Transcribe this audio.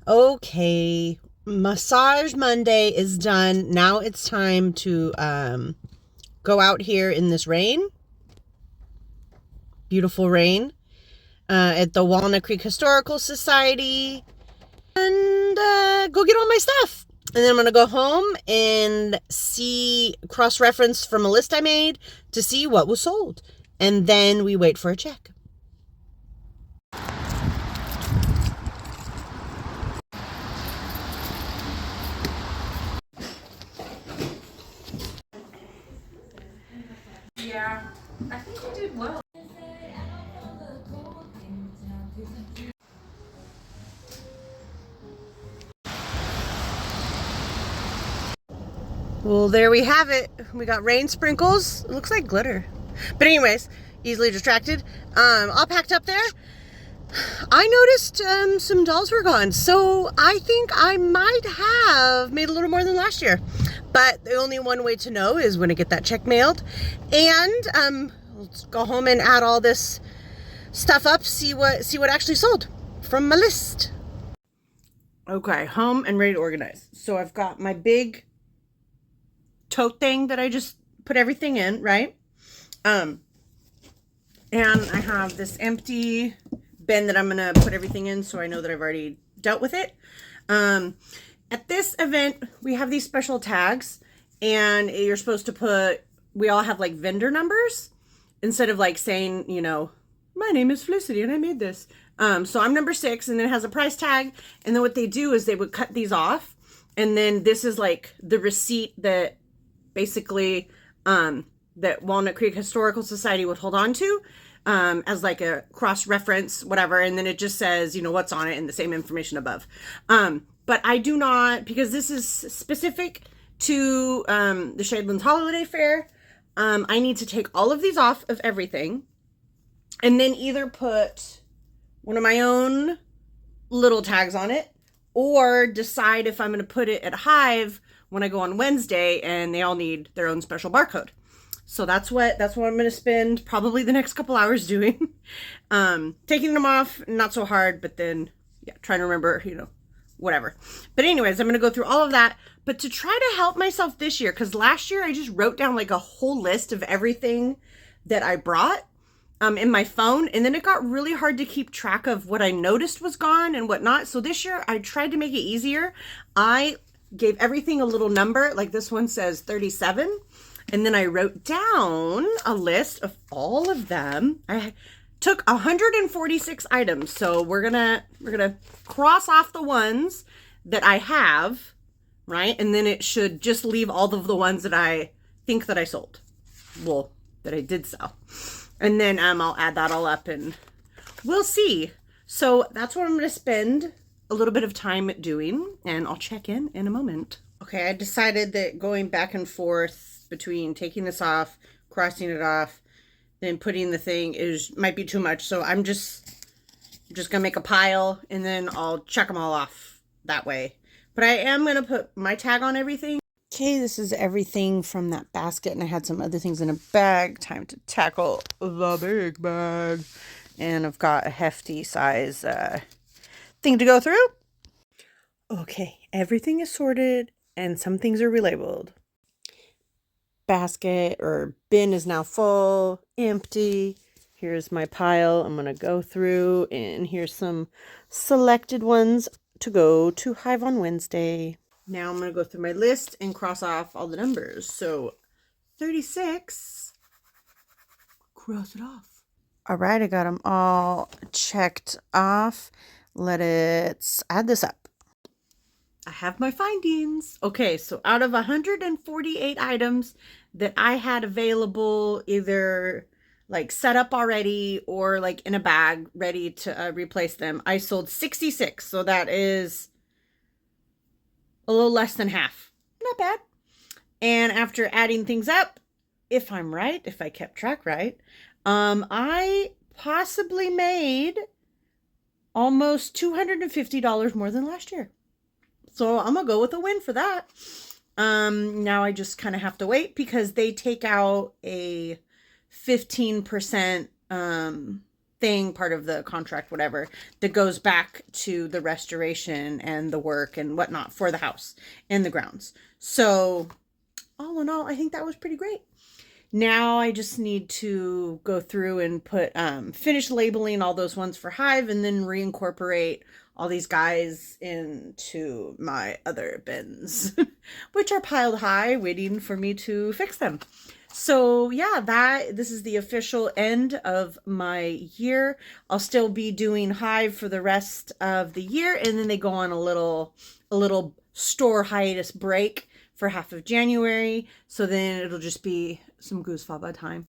Okay, Massage Monday is done. Now it's time to go out here in this rain. Beautiful rain. At the Walnut Creek Historical Society. And go get all my stuff. And then I'm going to go home and see, cross-reference from a list I made to see what was sold. And then we wait for a check. Yeah, I think you did well. Well, there we have it. We got rain sprinkles. It looks like glitter. But anyways, easily distracted. All packed up there. I noticed some dolls were gone. So I think I might have made a little more than last year. But the only one way to know is when I get that check mailed. And let's go home and add all this stuff up, see what actually sold from my list. Okay, home and ready to organize. So I've got my big tote thing that I just put everything in, right? And I have this empty bin that I'm gonna put everything in, so I know that I've already dealt with it. At this event, we have these special tags, and you're supposed to put, we all have like vendor numbers instead of like saying, you know, my name is Felicity and I made this. So I'm number 6, and then it has a price tag. And then what they do is they would cut these off, and then this is like the receipt that basically that Walnut Creek Historical Society would hold on to as like a cross-reference, whatever. And then it just says, you know, what's on it and the same information above. But I do not, because this is specific to the Shadelands Holidya Faire, I need to take all of these off of everything and then either put one of my own little tags on it or decide if I'm going to put it at Hive when I go on Wednesday and they all need their own special barcode. So that's what I'm going to spend probably the next couple hours doing. Taking them off, not so hard, but then yeah, trying to remember, you know, whatever. But anyways, I'm going to go through all of that. But to try to help myself this year, because last year I just wrote down like a whole list of everything that I brought in my phone. And then it got really hard to keep track of what I noticed was gone and whatnot. So this year I tried to make it easier. I gave everything a little number. Like this one says 37. And then I wrote down a list of all of them. I took 146 items. So we're gonna cross off the ones that I have, right? And then it should just leave all of the ones that I think that I sold. Well, that I did sell. And then I'll add that all up and we'll see. So that's what I'm gonna spend a little bit of time doing, and I'll check in a moment. Okay, I decided that going back and forth between taking this off, crossing it off, then putting the thing might be too much. So I'm just gonna make a pile and then I'll check them all off that way. But I am gonna put my tag on everything. Okay, this is everything from that basket, and I had some other things in a bag. Time to tackle the big bag. And I've got a hefty size thing to go through. Okay, everything is sorted and some things are relabeled. Basket or bin is now full, empty. Here's my pile I'm going to go through, and here's some selected ones to go to Hive on Wednesday. Now I'm going to go through my list and cross off all the numbers. So 36, cross it off. All right, I got them all checked off. Let's add this up. I have my findings. Okay, so out of 148 items that I had available, either like set up already or like in a bag ready to replace them, I sold 66. So that is a little less than half. Not bad. And after adding things up, if I'm right, if I kept track right, I possibly made almost $250 more than last year. So I'm gonna go with a win for that. Now I just kind of have to wait because they take out a 15% thing, part of the contract, whatever, that goes back to the restoration and the work and whatnot for the house and the grounds. So all in all, I think that was pretty great. Now I just need to go through and put finish labeling all those ones for Hive, and then reincorporate all these guys into my other bins, which are piled high, waiting for me to fix them. So yeah, this is the official end of my year. I'll still be doing Hive for the rest of the year, and then they go on a little store hiatus break for half of January. So then it'll just be some Goose Faba time.